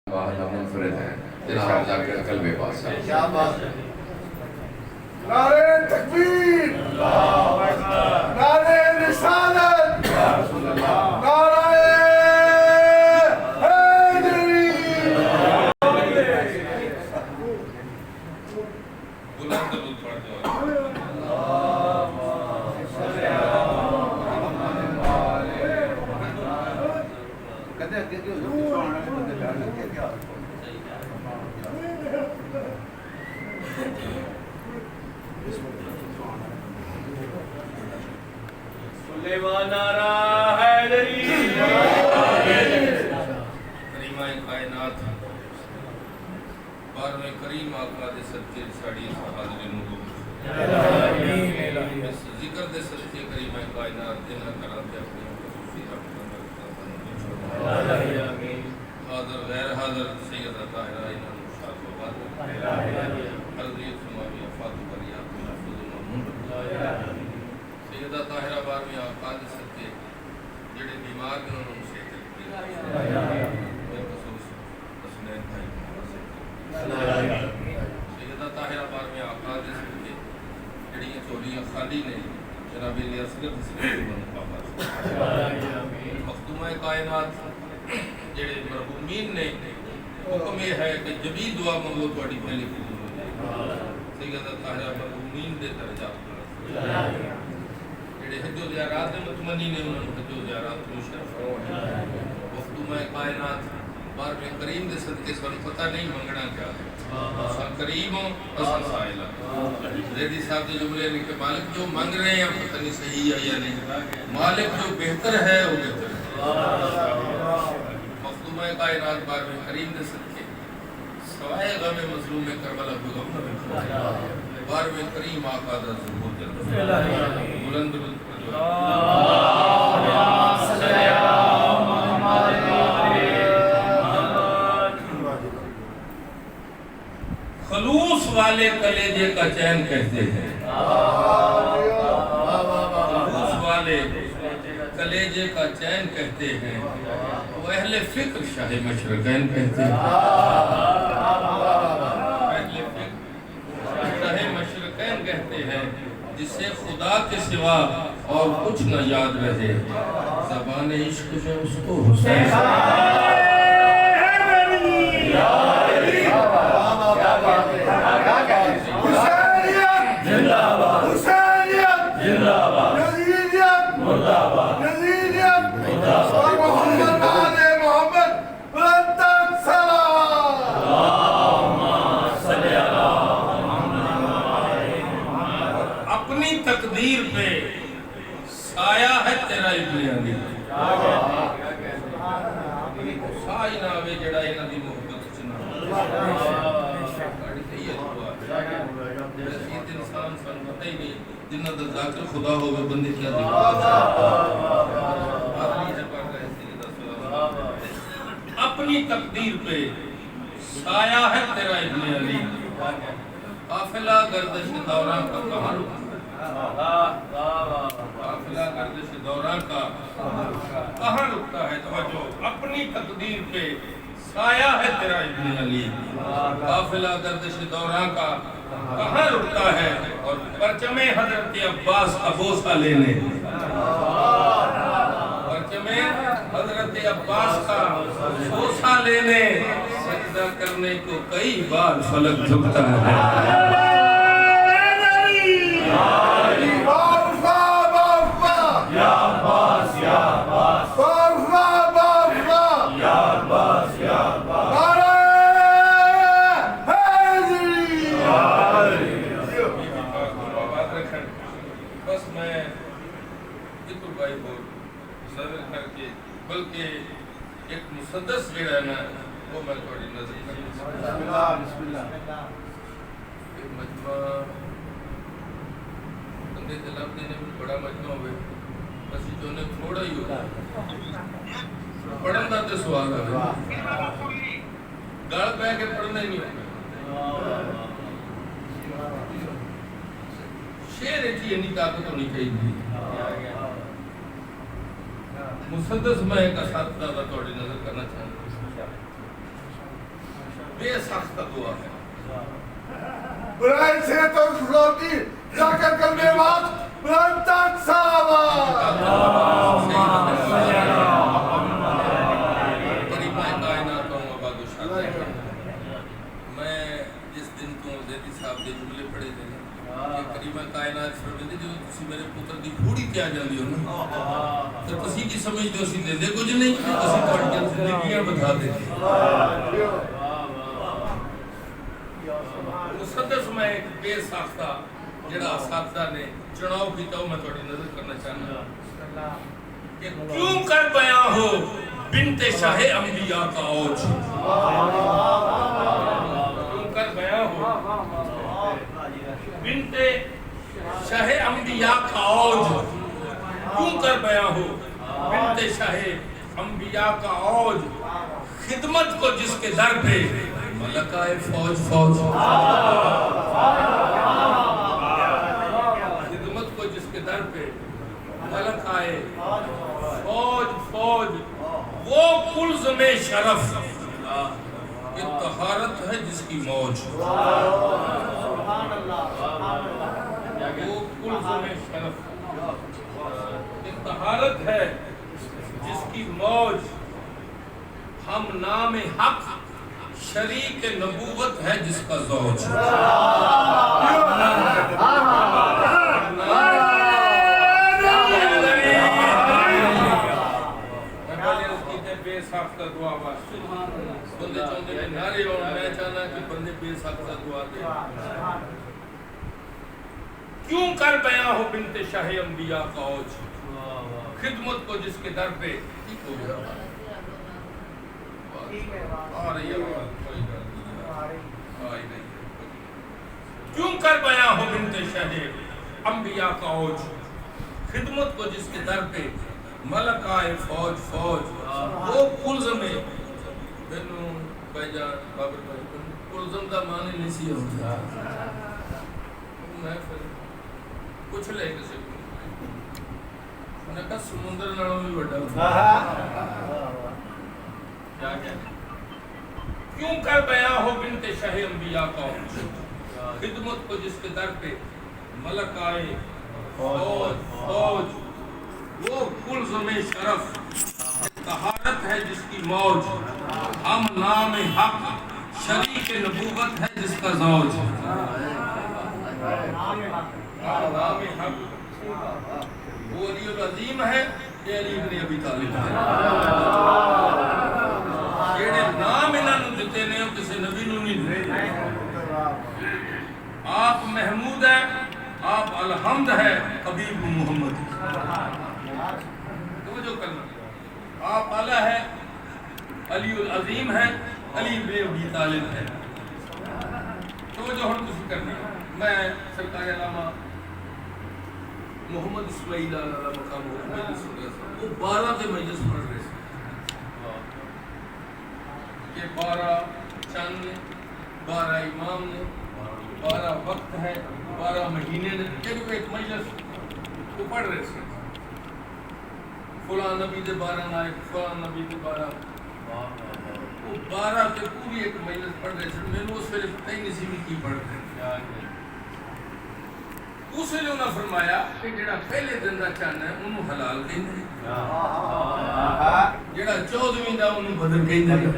منفرد ہیں ارشاد ذاکر قلب پاس کیا بات ہے. نعرہ تکبیر، نعرہ رسالت، نعرہ حیدری. سلیمان نعرہ حیدری. کریمہ کائنات بارہویں کریم آقا دے صدقے ساڑی حاضر نور اس ذکر دے صدقے کریمہ کائنات دینا کراتے اپنی خصوصی حاضر غیر حاضر سیدہ طاہرہ انہاں نشاط و بات حضریت سماوی فاطمہ بریات محفوظ محمود سیدہ طاہرہ بارہویں آقا دے صدقے جڑے بیمار نے انہوں نے صحت رکھتے بالخصوص حسنین بھائی سیدہ طاہرہ بارہویں آقا دے صدقے جڑیاں چولیاں خالی نے جناب علی اصغر حسین مقامات مخدومہ کائنات جڑے مرحومین نے حکم یہ ہے کہ جبھی دعا منگو تھوڑی پہلی قبول ہو جائے. سیدہ طاہرہ مرحومین دے درجات جڑے حج و زیارات دے متمنی نے انہوں نے حج و زیارات کو شرف مخدومہ کائنات بارہویں کریم دے صدقے سن پتہ نہیں منگنا کیا ہے. اساں کریم ہوں اساں سائل ہیں. زیدی صاحب دے جملے نے کہ مالک جو مانگ رہے ہیں پتہ نہیں صحیح ہے یا نہیں. مالک جو بہتر ہے وہ بہتر ہے. مخدومہ کائنات بارہویں کریم دے صدقے سوائے غم مظلوم کربلا کو غم نہ بارہویں کریم آقا دا ظہور جلد بلند خلوص والے کلیجے کا چین کہتے ہیں. خلوص والے کلیجے کا چین کہتے ہیں. وہ اہل فکر شاہ مشرقین کہتے ہیں. اہل فکر شاہ مشرقین کہتے ہیں جسے خدا کے سوا اور کچھ نہ یاد رہے زبان عشق جو اس کو حسین تقدیر پہ سایہ ہے تیرا ابن علی. سائی ناوے جڑا انہاں دی محبت چنا رسید انسان سن پتہ ہی نہیں جنہ دا ذاکر خدا ہوگا بندے کیا دیکھا اپنی تقدیر پہ سایہ ہے تیرا ابن علی. قافلہ گردش دوران کا کہاں رکھا قافلہ گردش دوران کا کہاں رکتا ہے توجہ. اپنی تقدیر پہ سایہ ہے تیرا ابن علی. قافلہ گردش دوران کا کہاں رکتا ہے اور پرچم حضرت عباس کا بوسہ لینے پرچم حضرت عباس کا بوسہ لینے سجدہ کرنے کو کئی بار فلک جھکتا ہے. بس میں ذکر بھائی بول نظر کر کے بلکہ ایک مسدس جڑا ہے نا وہ میں تھوڑی نظر کر بسم اللہ. ایک مجموعہ بندے دلاب دینے میں بڑا مجموعہ ہوئے بس جو نے تھوڑا ہی ہوگا پڑھن دا تے سوال ہے گاڑ پہ کے پڑھنا ہی نہیں ہوگا. شیر ایچی انی طاقت ہونی چاہیے. مسدس میں ایک اساتذہ کا توڑی نظر کرنا چاہتا ہوں. بے سخت دعا ہے. برائے صحت اور روزی جا کر کلمے باز بلند تک صحابہ. کریمہ کائنات و آباد و شاد ہے. میں جس دن تو زیدی صاحب دے جملے پڑھے تھے کہ کریمہ کائنات فرماتے جو تسی میرے پتر دی گھوڑی تے آ جاندی ہو نا تے تسی کی سمجھدے ہو سی دے کچھ نہیں تسی تہاڈیاں زندگیاں بتا دے. مسدس میں ایک بے ساختہ جڑا اساتذہ نے چناؤ کیتا ہوں میں تھوڑی نظر کرنا چاہنا کہ کیوں کر بیاں ہو بنت شاہ انبیاء کا اوج. کیوں کر بیاں ہو بنت شاہ انبیاء کا اوج. کیوں کر بیاں ہو بنت شاہ انبیاء کا اوج. خدمت کو جس کے در پہ ملکہ فوج فوج. خدمت کو جس کے در پہ ملکہ فوج فوج. وہ کلزم شرف یہ طہارت ہے جس کی موج. وہ کلزم شرف یہ طہارت ہے جس کی موج. ہم نام حق شریک نبوت ہے جس کا زوج. بے ساختہ دعا واسطے بندے چاہتے ہیں نعرے اور میں چاہنا کہ بندے بے ساختہ دعا دیں. کیوں کر بیاں ہو بنت شاہ انبیاء کا اوج. خدمت کو جس کے در پہ ٹھیک ہو گیا کیوں کر بیاں ہو بنت شاہ انبیاء کا اوج. خدمت کو جس کے در پہ ملکہ فوج فوج. وہ کلزم ہے بینو بھائی جان بابر بھائی کلزم دا معنی نہیں سی ہوتا. میں پھر کچھ لے کسی کو انہوں نے کہا سمندر نڑوں بھی بڑھا ہوتا. کیا کہتے کیوں کر بیاں ہو بنت شاہ انبیاء کا اوج. خدمت کو جس کے در پہ ملکہ فوج فوج. وہ کلزم شرف طہارت ہے جس کی موج. ہم نام حق شریک نبوت ہے جس کا زوج. نام حق وہ علی العظیم ہے یہ علی ابن ابی طالب ہے. جیڑے نام انہاں نوں دتے نے کسی نبی نوں نہیں دتے. آپ محمود ہے آپ الحمد ہے حبیب محمد. توجہ کرنا آپ اعلیٰ ہے علی العظیم ہے علی ابن ابی طالب ہے. توجہ ہم کسی کرنا میں سرکار علامہ محمد اسماعیل علیہ مقام مجلس سن رہا تھا. وہ 12 کے مجلس پڑھ رہے تھے. یہ 12 چاند نے 12 امام نے 12 وقت ہے 12 مہینے نے ایک مجلس وہ پڑھ رہے تھے. فلاں نبی دے 12 نائب فلاں نبی دے 12 وہ 12 کے پوری ایک مجلس پڑھ رہے تھے. میں نے اس ویلے پتہ ہی نہیں سی کی پڑھ رہے. اس ویلے انہوں نے فرمایا کہ جڑا پہلے دن دا چاند ہے انہوں حلال کہندے ہیں. جڑا 14ویں دا انہوں بدر کہندے ہیں.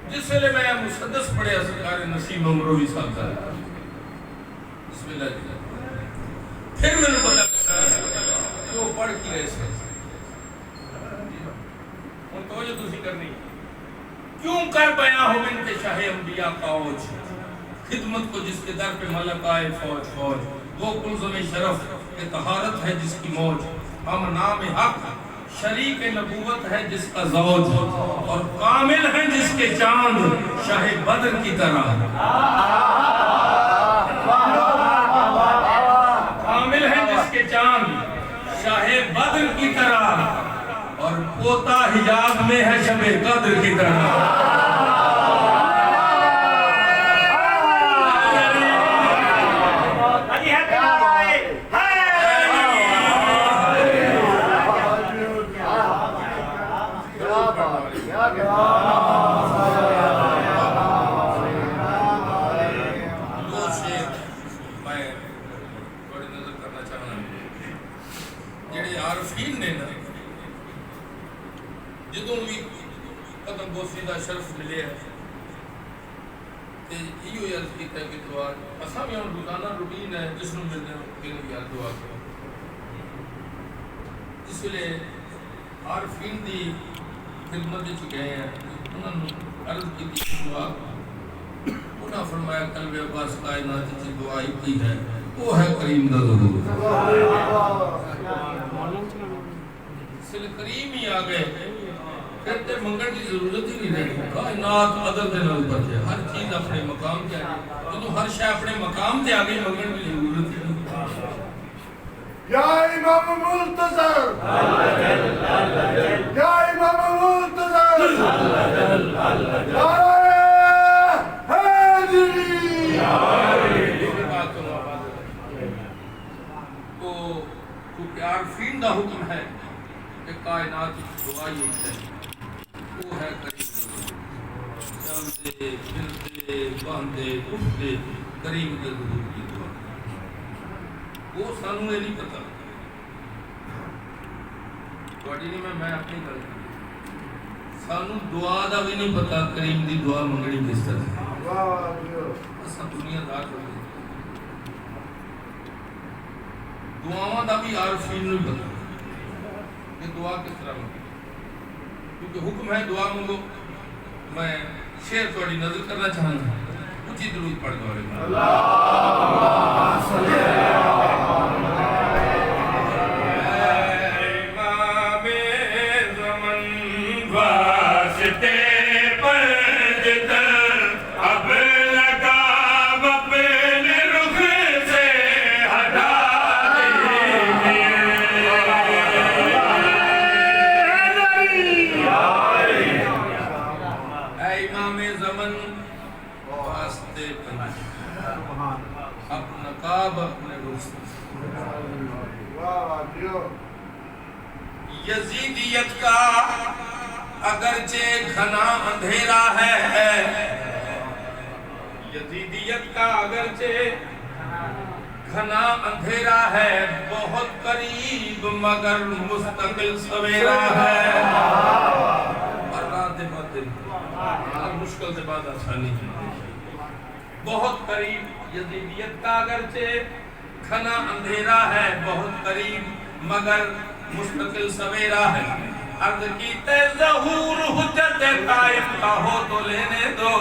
جس ویلے میں مسدس پڑھیا سرکار نسیم امروی صاحب کا بسم اللہ جی پھر میں نے پتا کہ وہ پڑھ کی رہے سے ان توجہ دوسری کرنی. کیوں کر بیاں ہو بنت شاہ انبیاء کا اوج. خدمت کو جس کے در پہ ملکہ فوج فوج. وہ کلزم شرف کہ طہارت ہے جس کی موج. ہم نام حق شریک نبوت ہے جس کا زوج. اور کامل ہیں جس کے چاند شاہ بدر کی طرح. کامل ہیں جس کے چاند شاہ بدر کی طرح. اور پوتا حجاب میں ہے شب قدر کی طرح. دو شیر میں تھوڑی نظر کرنا چاہنا جڑے عارفین نے نا جدوں بھی قدم بوسی دا شرف ملے ہے تے ایو عرض کیتا ہے کہ دعا اساں بھی ہن روزانہ روٹین ہے جس نوں ملنے کہ یار دعا کرو اس لیے عارفین دی خدمت وچ گئے ہیں انہاں نے عرض کی دعا انہاں فرمایا قلب عباس کائنات کی دعا کی ہے وہ ہے کریم دا ضرور سل کریم ہی آ گئے پھر تے منگن کی ضرورت ہی نہیں رہی کائنات عدل دے نال بھر ہے ہر چیز اپنے مقام تے آ گئی جدوں ہر شے اپنے مقام تے آ گئی منگن کی ضرورت ہی نہیں یا امام منتظر یا امام منتظر تو کیونکہ عارفین دا حکم ہے کہ کائنات کی دعا یہ ہے وہ ہے کریم چلتے پھرتے باندھے اٹھتے کریم دے ضرور کی دعا وہ سانوں یہ نہیں پتا تھوڑی نہیں میں اپنی گل سانوں دعا دا بھی نہیں پتا کریم دی دعا منگنی کس طرح اساں دنیا دار ہو گئے دعاواں دا بھی عارفین نہیں پتا کہ دعا کس طرح مانگی کیونکہ حکم ہے دعا مانگو میں شعر تھوڑی نظر کرنا چاہوں گا اونچی درود پڑھ دو اللہ صلی یزیدیت کا اگرچہ گھنا اندھیرا ہے یزیدیت کا اگرچہ گھنا اندھیرا ہے بہت قریب مگر مستقل سویرا ہے اور رات بعد دن اور مشکل سے بعد آسانی بہت قریب یزیدیت کا اگرچہ گھنا اندھیرا ہے بہت قریب مگر مستقل سویرا ہے عرض کیتے ظہور حجت قائم کا ہو تو لینے دو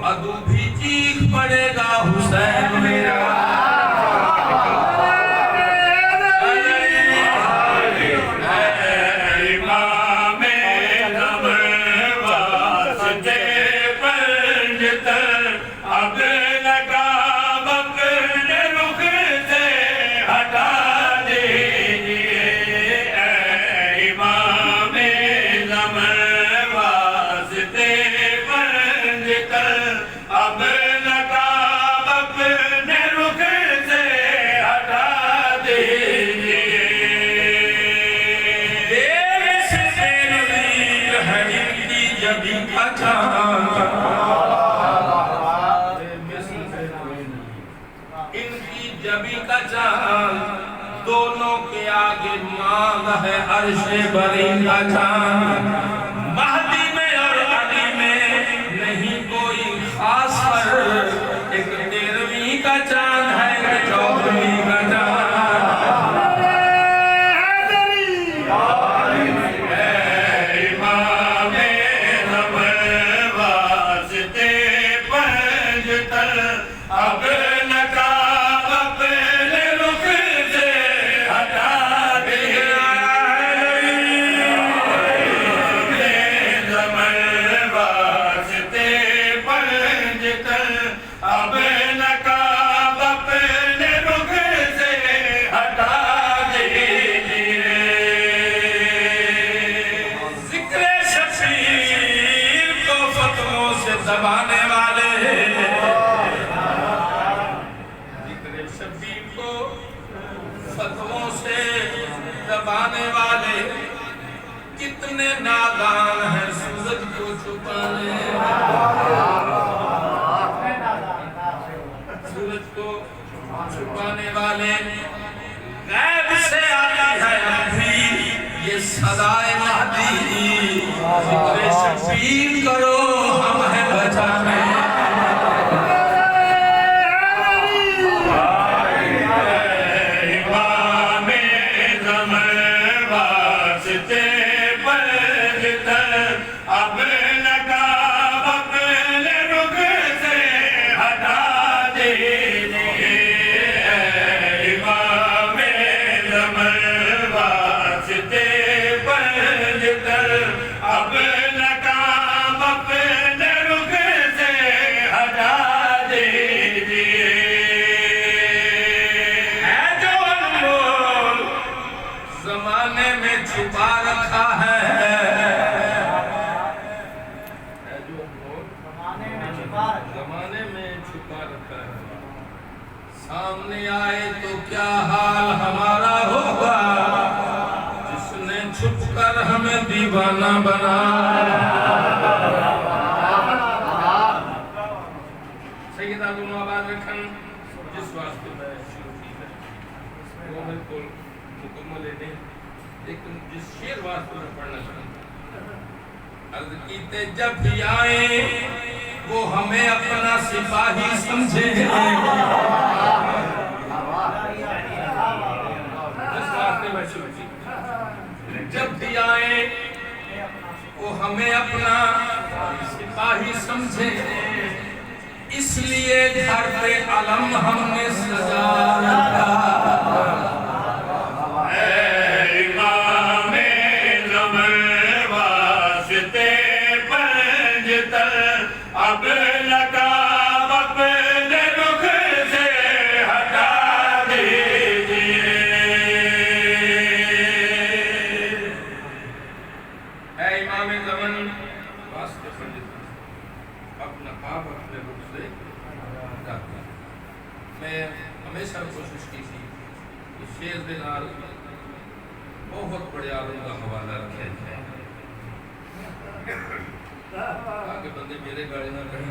عدو بھی چیخ پڑے گا حسین میرا دونوں کے آگے مانگ ہے عرش بری کا جان مہدی میں اور علی میں نہیں کوئی خاص فرق ایک 13ویں کا چاند ہے ایک 14ویں کا چاند دبانے والے ذکر شبیر کو فتووں سے دبانے والے کتنے نادان ہیں سورج کو چھپانے سورج کو چھپانے والے غیب سے آتی ہے ابھی یہ صدائے مہدی ذکر شفیع کرو ہم ہیں بچانے سامنے آئے تو کیا حال ہمارا ہوگا جس نے چھپ کر ہمیں دیوانہ بنا سید آدم آباد رکھن جس واسطے میں شروع کی ہے وہ بالکل مکمل ہے نہیں لیکن جس شعر واسطے میں پڑھنا چاہتا عرض کیتے جب بھی آئیں وہ ہمیں اپنا سپاہی سمجھے جس واسطے میں شروع کی جب بھی آئیں وہ ہمیں اپنا سپاہی سمجھے اس لیے گھر پہ علم ہم نے سجا رکھا اب نقاب اپنے رخ سے ہٹا دیجئے اے امام زمن واسطے فرجت اب نقاب اپنے رخ سے ہٹا دیجئے میں ہمیشہ کوشش کی تھی کہ شیر دنال بہت بڑے عالم کا حوالہ رکھے تھے آگے بندے میرے گاڑی نہ کریں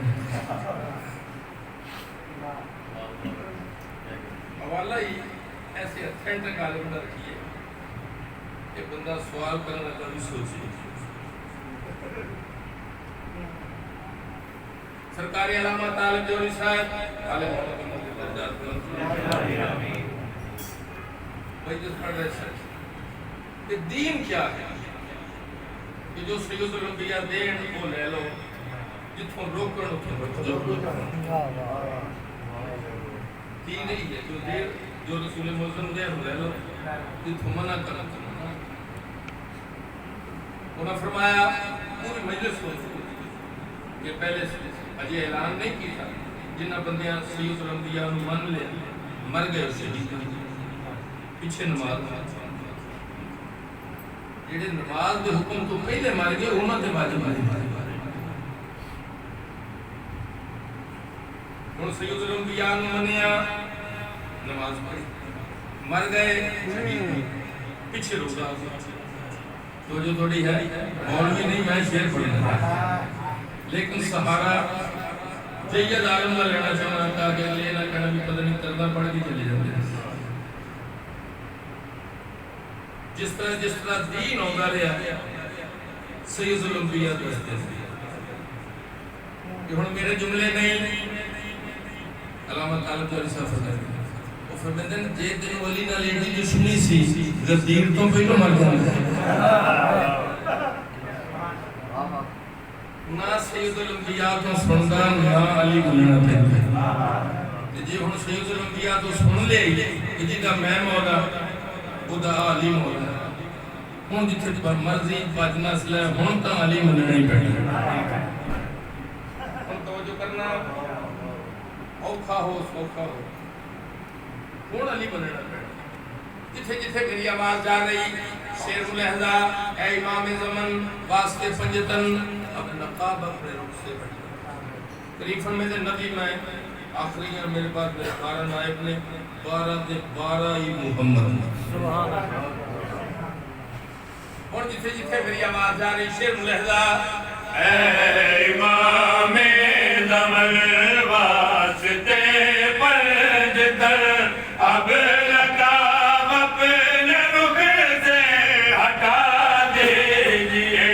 حوالہ ہی ایسے اتھینٹک عالم نہ رکھیے کہ بندہ سوال کرنا کبھی سوچے سرکاری علامہ طالب جوہری صاحب عالم مجلس پڑھ رہے سر کہ دین کیا ہے کہ جو سید الانبیاء دین کو لے لو جتوں روکن اتوں بچو دین ہی ہے جو دین جو رسول معظم دے لے لو جتوں منع کرنا انہوں نے فرمایا پوری مجلس کو کہ پہلے اجے اعلان نہیں کی تھا جنہ بندیاں سید الانبیاء من لے مر گئے شہید پیچھے نماز جڑے نماز دے حکم تو پہلے مر گئے انہاں تے واجب ہے ہن سید الانبیاء نے منیا نماز پڑھی مر گئے پیچھے روزہ تو جو تھوڑی ہے مولوی نہیں میں شعر پڑھنا لیکن سہارا جید عالم کا لینا چاہنا تاکہ لینا کہنا بھی پتہ نہیں کرنا پڑ کے چلے جاتے ہیں جس طرح دین ہوتا رہا سید الانبیاء دستے کہ ہن میرے جملے نہیں علامہ طالب جوہری صاحب فرماتے ہیں وہ فرماتے ہیں جے دن ولی نال ایڈی دشمنی سی غدیر تو پہلو مر جاندا نہ سید الانبیاء تو سندا نہ علی بولنا پیندا جے ہن سید الانبیاء تو سن لے کہ جدا میں مولا خدا علی مولا ہوں جتھے پر مرضی بجنا سلے ہوں تا علی مننا ہی پڑی ہوں توجہ کرنا اوکھا ہو سوکھا ہو ہوں علی مننا پڑی جتھے جتھے میری آواز جا رہی شیر الہدا اے امام زمن واسطے پنجتن اب نقاب اپنے رخ سے پڑی قریفن میں سے نبی میں آخری ہیں میرے پاس میرے 12 نائب نے 12 ہی محمد ہوں جتھے جتھے میری آواز جا رہی شیر ملحدہ اے امام زمن واسطے پنج در اب لگام اپنے رخ سے ہٹا دیجئے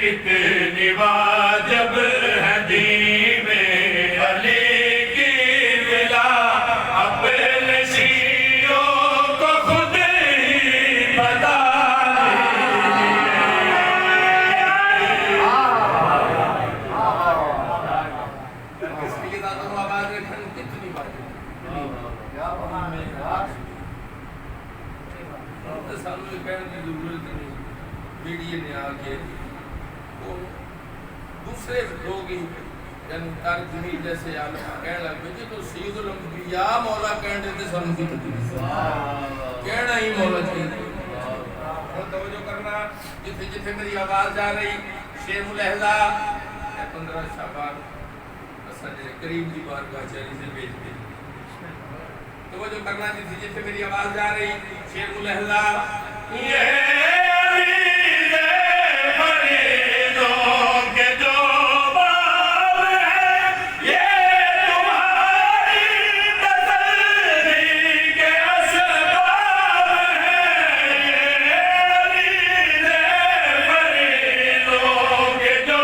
کتنی واجب ہے دین علی کی ولا اپنے شیعوں کو خود ہی بتا سامنے کہنے کی ضرورت نہیں میڈیا نے آگے وہ دوسرے لوگ ہی یعنی تارک جمیل جیسے عالم کہنے لگ پہ تو سید الانبیاء مولا کہنے دیتے سامنے کی تکلیف کہنا ہی مولا چاہیے اور توجہ کرنا جتھے جتھے میری آواز جا رہی شیر ملحدہ 15 شعبان اساں کریم کی بارگاہ چلی سے بیچ کے توجہ کرنا جتھے جتھے میری آواز جا رہی شیر ملحدہ یہ عزیز فریدوں کے جو باب ہے یہ تمہاری تسلی کے اسباب ہے یہ عزیز فریدوں کے جو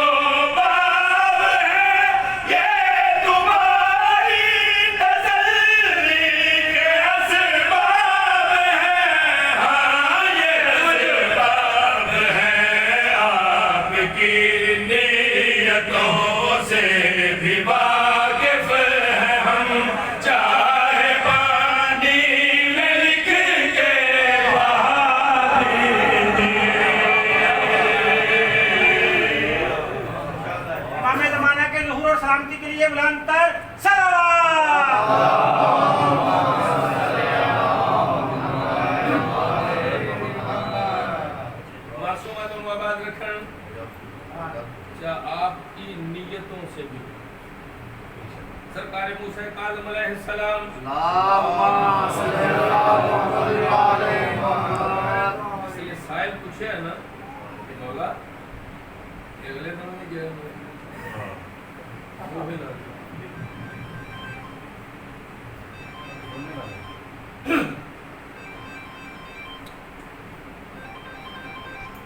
باب ہے یہ تمہاری تسلی کے اسباب ہے ہاں یہ اسباب ہے آپ کی نیتوں سے بھی واقف ہیں ہم چاہے پانی میں لکھ کے بہا دیجئے امام زمانہ کے ظہور اور سلامتی کے لیے بلند تر صلوات معصومات و آباد رکھن کیا آپ کی نیتوں سے بھی سرکار موسیٰ کاظم علیہ السلام اس لیے سائل پوچھے ہے نا کہ مولا یہ اگلے دن میں گیا وہ بھی نہ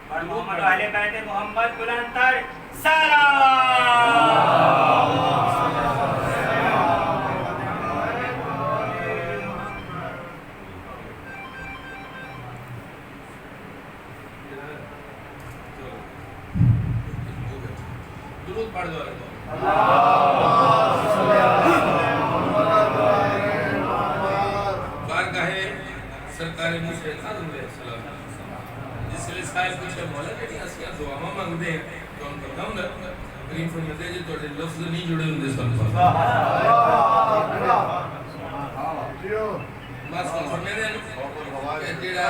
اور محمد و اہل بیت محمد بلند تر صلوات درود پڑھ دو بارگاہ سرکار موسیٰ کاظم علیہ السلام جس لئے سائل پوچھے مولا جڑی اسیاں دعاواں مانگدے ہیں تو ہم کرتا ہوں کریم فرماتے ہیں جی توڑے لفظ نہیں جڑے ہوندے سن معصوم فرماتے ہیں کہ جڑا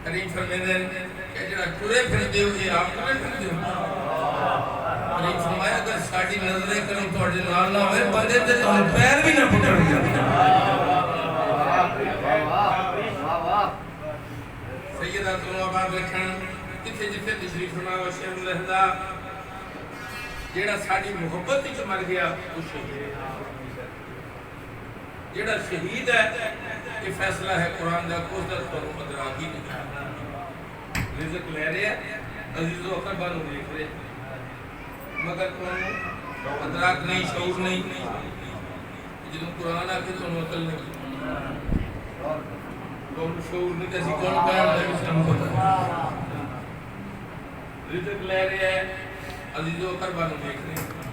کریم فرماتے ہیں کہ جڑا ٹرے پھر دیو یہ آپ ٹرے پھر دیو کریم فرمایا اگر ساڑی نظریں کروں توڑے نال نہ ہوئے بندے تے تو پیر بھی نہ پکڑ گیا سیدہ تنو آباد رکھن کتھے جتھے تشریف فرما و شیر ملحدہ جیڑا ساڑی محبت ہی مر گیا وہ شہید جیڑا شہید ہے یہ فیصلہ ہے قرآن دا قدرت پر ادراکی نہیں رزق لے رہے ہیں عزیز و اقربان ہو دیکھ رہے مگر قرآن ادراک نہیں شعور نہیں جنہوں قرآن آکے تو عقل نہیں کون شعور نہیں کسی کون کہنا ہے اسلام کو رزق لے رہے ہیں عزیز و اقربان ہو دیکھ رہے ہیں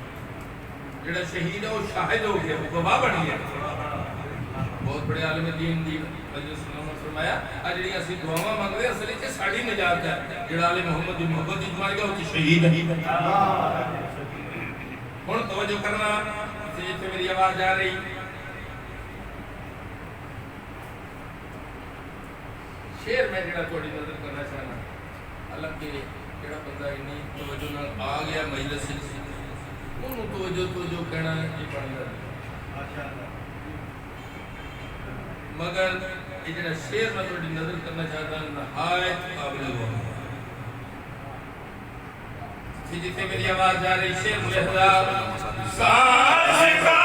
جڑا شہید ہے وہ شاہد ہو گیا وہ گواہ بن گیا بہت بڑے عالم دین دی حضرت صلی اللہ علیہ وسلم فرمایا اجڑی اسی دعاواں مانگ رہے اصل وچ ساڈی نجات ہے جڑا علی محمد دی محبت دی مار گیا وہ شہید ہے ہن توجہ کرنا جتھے میری آواز جا رہی شیر میں جڑا تھوڑی نظر کرنا چاہنا حالانکہ جڑا بندہ اتنی توجہ نال آ گیا مجلس وچ اونوں توجہ کہنا یہ بن جاتا مگر یہ جڑا شعر میں تھوڑی نظر کرنا چاہتا ہوں نہایت قابل غور ہے۔ جتنے میری آواز جا رہی شعر ملحظہ سانس کا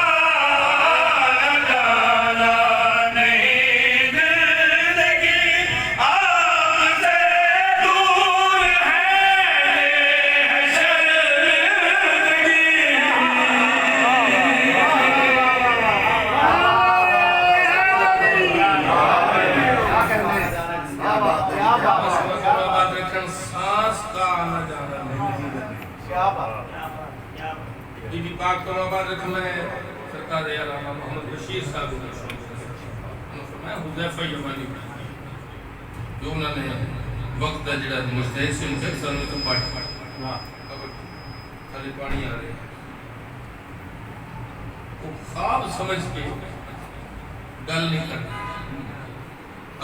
بی بی پاک کو آباد رکھ میں سرکار علامہ محمد بشیر صاحب نے فرمایا حذیفہ یمانی جو انہوں نے وقت دا جڑا مجتہد سے ان کے سامنے تو پاٹ خالی پانی آ رہے وہ خواب سمجھ کے گل نہیں کرتا۔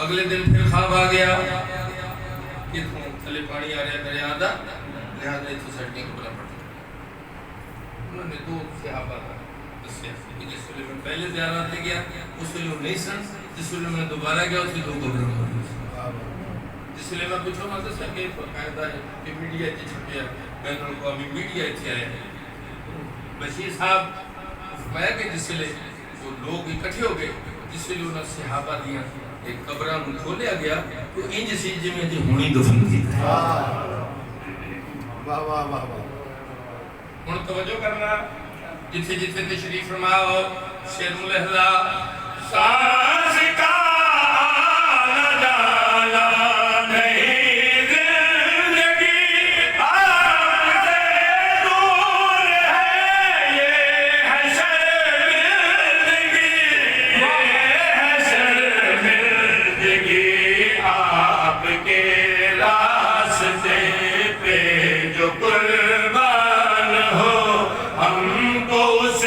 اگلے دن پھر خواب آ گیا کہ تھلے پانی آ رہا دریا دا لہذا اتو سڑنے کو بلا پڑتا۔ انہوں نے دو صحابہ دسیا جس ویلے میں پہلے زیارت تے گیا اس ویلے وہ نہیں سن، جس ویلے میں دوبارہ گیا اس ویلے دو قبریں جس ویلے میں پوچھو میں دسیا کہ باقاعدہ ہے کہ میڈیا تے چھپیا بین الاقوامی میڈیا اتنے آئے بشیر صاحب فرمایا کہ جس ویلے وہ لوگ اکٹھے ہو گئے جس ویلے انہوں صحابہ دیا ایک قبراں نوں کھولیا گیا تو انج سی جویں جے ہونی دفن کی واہ واہ واہ واہ ہن توجہ کرنا جتھے جتھے تشریف فرماؤ شعر ملحظہ سانس کا آنا جانا نہیں زندگی آپ سے دور ہے یہ ہے شرمندگی یہ ہے شرمندگی آپ کے راستے پہ جو قربان ہو ہم کو اس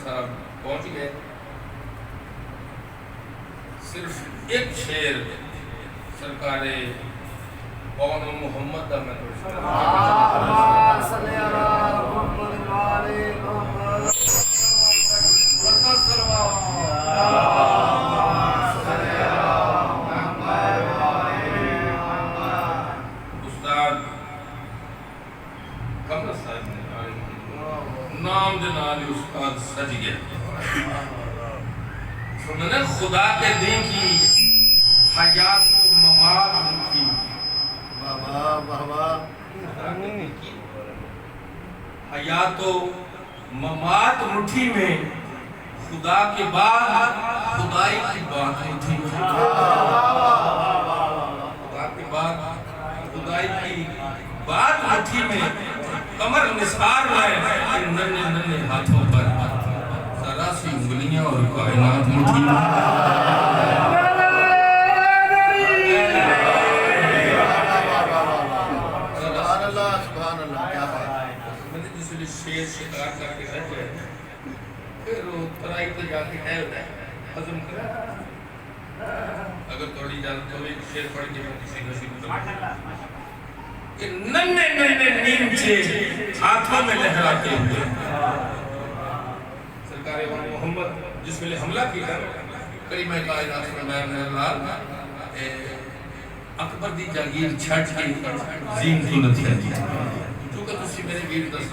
صاحب پہنچ گئے صرف ایک شعر سرکار قوم محمد دا میں استاد کمرہ صاحب نام جنالی استاد سج گیا سننے خدا کے دین کی حیات و ممات مٹھی حیات و ممات مٹھی میں خدا کے بعد خدائی کی بات مٹھی میں خدا کے بعد خدائی کی بات مٹھی میں کمر نثار لائے ننے ننے ہاتھوں پر ذرا سی انگلیاں اور کائنات مٹھی میں سبحان اللہ کیا بات میں نے جس لئے شیر شکار کر کے رہ جائے پھر وہ ترائی تو جا کے ہے ہوتا ہے حضم کرے اگر تھوڑی جانتے ہو ایک شیر پڑھ کے میں کسی نصیب کروں کہ ننے ننے نیمچے ہاتھوں میں لہراتے ہوئے سرکار امام محمد جس ویلے حملہ کیا کریمہ کائنات فرمایا میرے اکبر دی جاگیر چھٹ کے زین تو نتھی آتی چونکہ تسی میرے ویر دست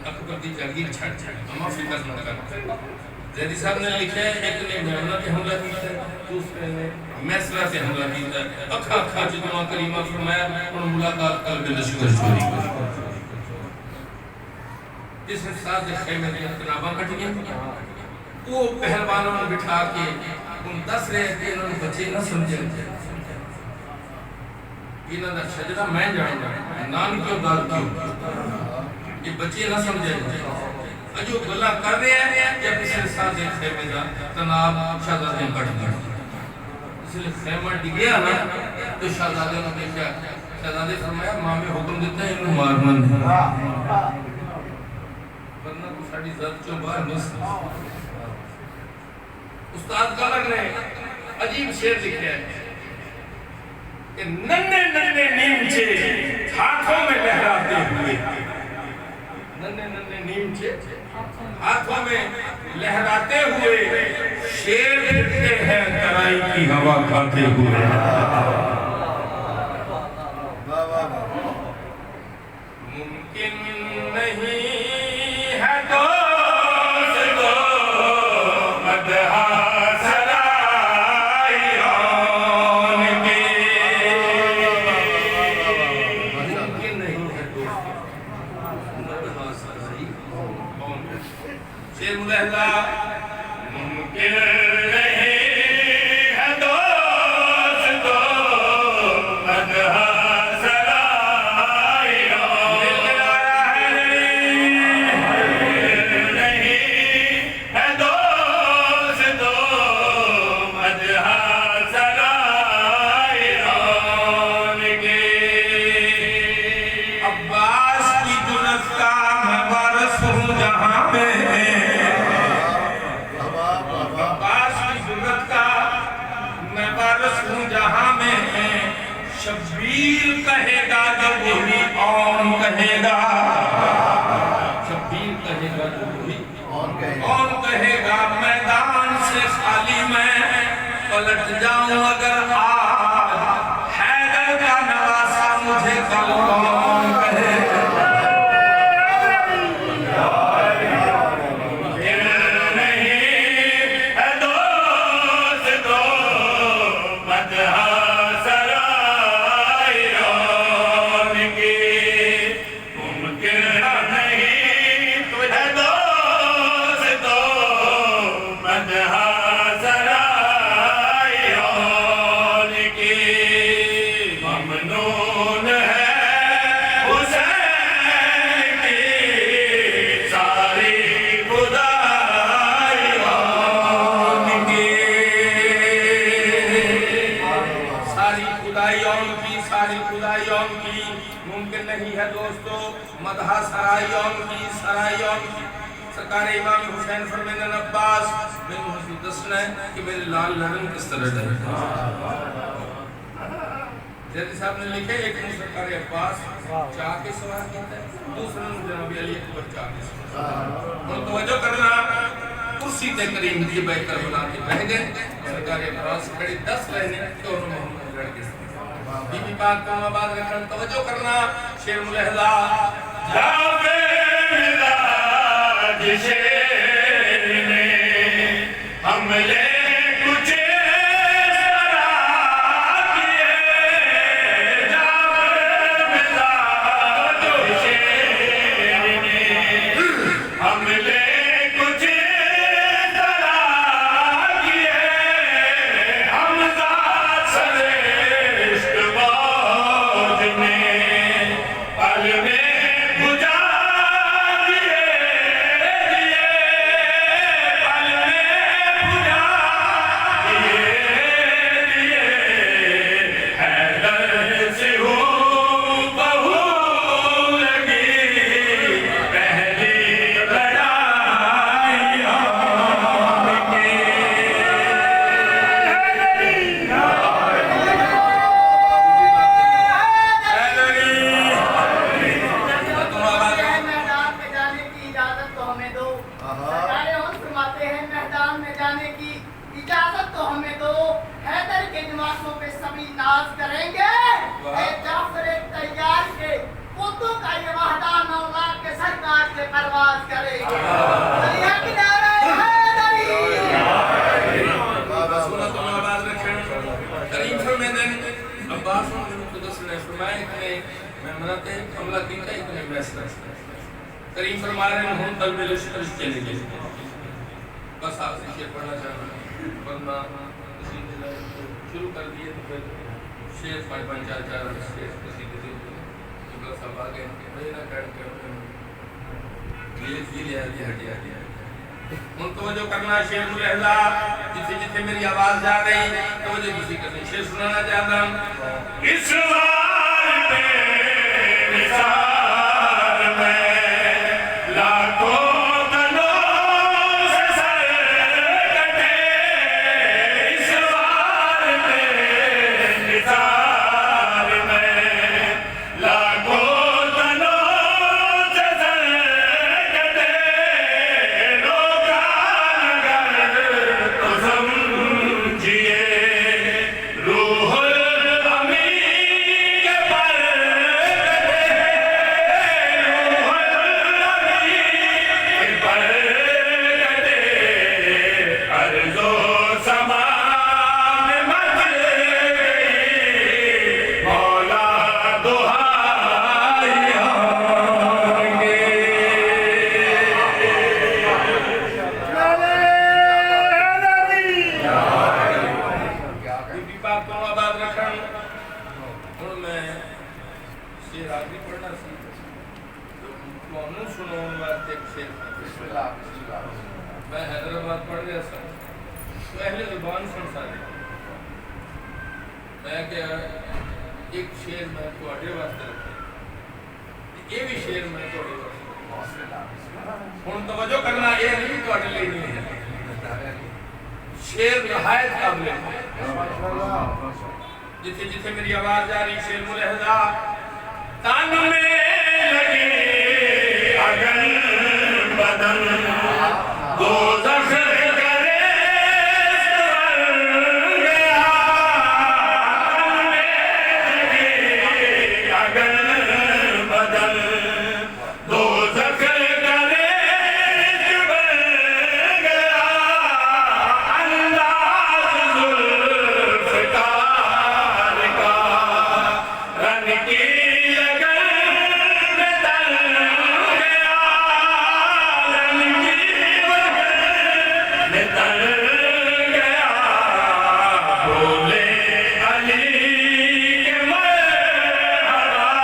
اکبر دی جاگیر چھٹ اما فکر نہ کرنا زیدی صاحب نے لکھا ہے ایک نے میمنہ پہ حملہ کیا ہے دوسرے نے میسرہ سے حملہ کیا ہے اکھا اکھا جدوان کریمہ فرمایا ان ملاقات قلب لشکر چوری جس نے ساتھ خیمہ دیا تنابہ کٹ گیا وہ پہلوانوں نے بٹھا کے ان 10 رہے تھے انہوں نے بچے نہ سمجھے انہوں نے شجرہ میں جاؤں نان کیوں دار کیوں یہ بچے نہ سمجھے جو گلہ کر رہے ہیں یا کسی ساتھ ایک خیمہ دا تناب شہزادے کٹ گیا اس لئے خیمہ ڈگیا نا تو شہزادے نے دیکھا شہزادے فرمایا ماں میں حکم دیتا ہے انہوں مارنا نہیں ورنہ تو ساڑی ذات چوں باہر نہیں استاد گالر نے عجیب شعر لکھا ہے کہ ننے ننے نیمچے ہاتھوں میں لہراتے ہوئے، ننے ننے نیمچے ہاتھوں میں لہراتے ہوئے شیر پھرتے ہیں ترائی کی ہوا کھاتے ہوئے۔ ممکن نہیں ہے دوستو مدحہ سرائیان کے، ممکن نہیں ہے دوستو مدحہ سرائیان کے۔ شیر ملحظہ ممکن نہیں ہے دوستو مدحہ شبیر کہے گا جو وہی اون کہے گا، شبیر کہے گا جو وہی اون کہے گا۔ میدان سے خالی میں پلٹ جاؤں اگر آج، حیدر کا نواسا مجھے کل کون کہے گا۔ ممکن نہیں ہے دوستو مدحہ سرائیون کی، سرائیون کی۔ سرکار امام حسین فرمین عباس میں محسوس دسنا ہے کہ میرے لال لہرن کس طرح رہے۔ جیدی صاحب نے لکھے ایک نے سرکار عباس چاہ کے سوال کیتا ہے، دوسرے نے جناب علی اکبر چاہ کے سوال۔ اور توجہ کرنا، کرسی تے کریم دی بیت کربلا کے بہ گئے، سرکار عباس کھڑی 10 رہنے تو انہوں محمد لڑ کے سوال۔ بی بی پاک کا آباد رکھن توجہ کرنا، شیر ملحظہ جاوے ملاج شیر نے حملے کچھ سرا کیے، جاوے ملاج شیر نے حملے کچھ سرا کیے، حمزہ سرے کریم فرما رہے ہیں ہم قلب لشکر چلے گئے، بس آپ سے شیر پڑھنا چاہنا ورنہ شروع کر دیے تو پھر شیر 5-5 4 شیر کسی کسی جبلہ صاحب آگئے نہیں نہ کہنے کے لیے فیل ہے ہٹیا ان توجہ کرنا شیر ملحظہ جتھے جتھے میری آواز جا رہی توجہ کسی کرنی شیر سنانا چاہتا ہوں۔ اس وار پہ نثار میں لاکھوں پاک بھی پڑھنا سی تمہیں سناؤں واسطے ایک شعر بسم اللہ بسم اللہ میں حیدرآباد پڑھ رہا سا تو اہل زبان سن سارے میں کہ ایک شعر میں تواڈے واسطے رکھا یہ بھی شعر میں تواڈے واسطے ہن توجہ کرنا یہ نہیں تواڈے لیے نہیں ہے شعر نہایت قابل ہے جتھے جتھے میری آواز جا رہی شعر ملحظہ تن میں لگے اگر بدن دوزخ کرے گیا تن میں لگے اگر بدن دوزخ کرے گیا انداز ذوالفقار کا رن کی لگن میں تل گیا رن کی لگن میں تل گیا بولے علی کے مرحبا دیکھو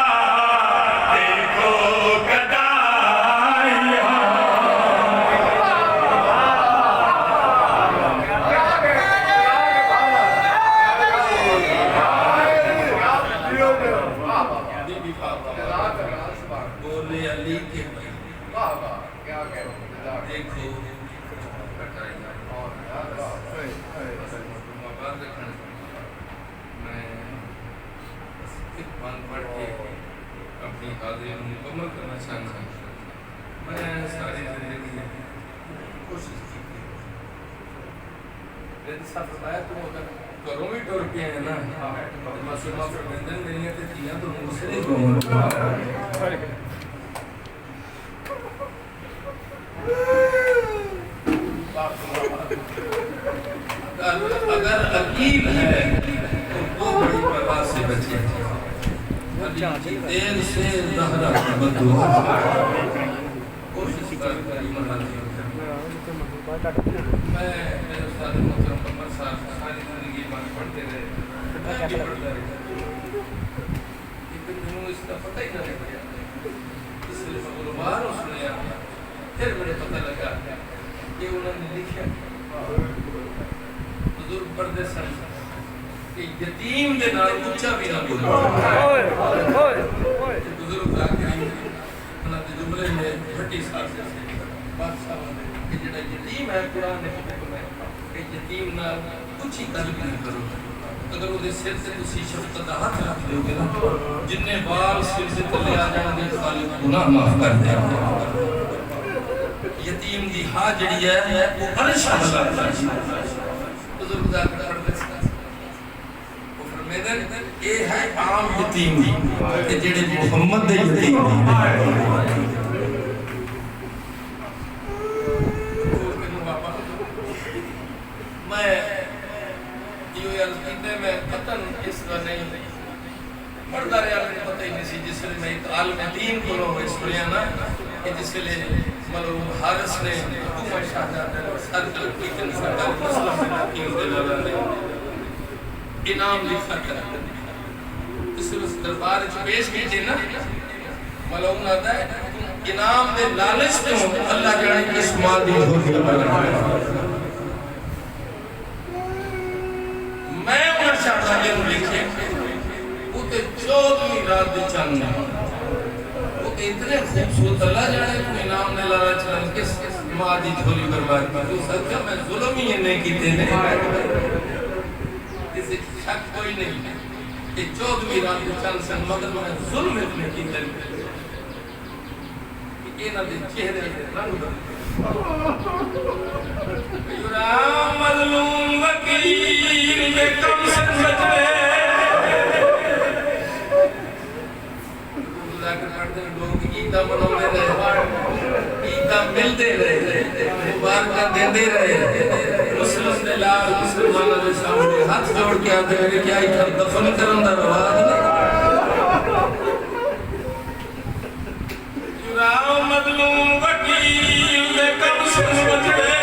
گدائیاں بی بی فاطمہ بولے علی کے دیکھو میں ایک بند پڑھ کے اپنی حاضری مکمل کرنا چاہتا ہوں میں ساری زندگی کوشش کی میرے ساتھ بتایا تو اگر گھروں بھی ٹور کے ہیں نا معصومہ فرمیندن میری ہیں تیاں تو مجھ سے نہیں اگر عقیل ہے تو بڑی بلا سے بچے دیر سے زہرہ بدعا کوشش کر ایمان حاضر میں میرے استاد محترم محمد صاحب ساری زندگی ایمان پڑھتے رہے میں بھی پڑھتا رہا لیکن انہوں اس کا پتہ ہی نہ لگ گیا اس لیے میں غلبار ہوں سنیا پھر مجھے پتہ لگا کہ انہوں نے لکھا بزرگ پردے سن کہ یتیم دے نال اونچا بھی نہ بولو بزرگ ذاکرین انہوں نے جملے میں بھٹی صاحب سے بادشاہ نے کہ جڑا یتیم ہے قرآن نے حکم ہے کہ یتیم نال کچھ ہی طلب نہیں کرو اگر وہ سر سے کسی شفقت کا ہاتھ رکھ دو گے نا جنہیں بال سر سے تلے آ جائیں گے خالق گناہ معاف کر دے یتیم دی ہاں جڑی ہے وہ عرش حاصل ہے بزرگ ذاکر پڑھتے ہیں وہ فرمیدے یہ ہے عام یتیم دی کہ جڑے محمد دے یتیم دی میں یہ عرض کیتے میں قطن اس طرح نہیں پڑھتا رہا مجھے پتہ ہی نہیں سی جس لئے میں ایک عالم دین کو لو اس پڑھیا نا کہ جس لئے ملعون حارس نے حکومت شاہدہ سرکل کیتن سرکل مسلم حکیم دلالا نے انعام لکھا کر اس لئے اس دربار پیش کیجئے نا ملعون آتا ہے انعام دے لالچ تو اللہ جانے کس مادی ہو گیا میں انہاں شاہدہ لکھے وہ تے 14ویں رات دے چاند وہ اتنے خوبصورت اللہ جانے کو انعام نے لالا چلن کس مادی جھولی برباد کی تو سچا میں ظلم ہی نہیں کیتے نہیں اسے شک کوئی نہیں کہ 14ویں رات دے چاند سن مگر میں ظلم اتنے کیتے نہیں کہ اینا دے چہرے رنگ یورا مظلوم وکیل میں کم سے بچے ذاکر پڑھتے ہیں لوگ عیدہ مناؤں دے رہے عیدہ ملتے رہے مبارکہ دیندے رہے مسلم دے لال مسلمانہ دے سامنے ہاتھ جوڑ کے آتے ہیں کہ کیا ادھر دفن کرن دا رواج نہیں یورا مظلوم وکیل میں کم سے بچے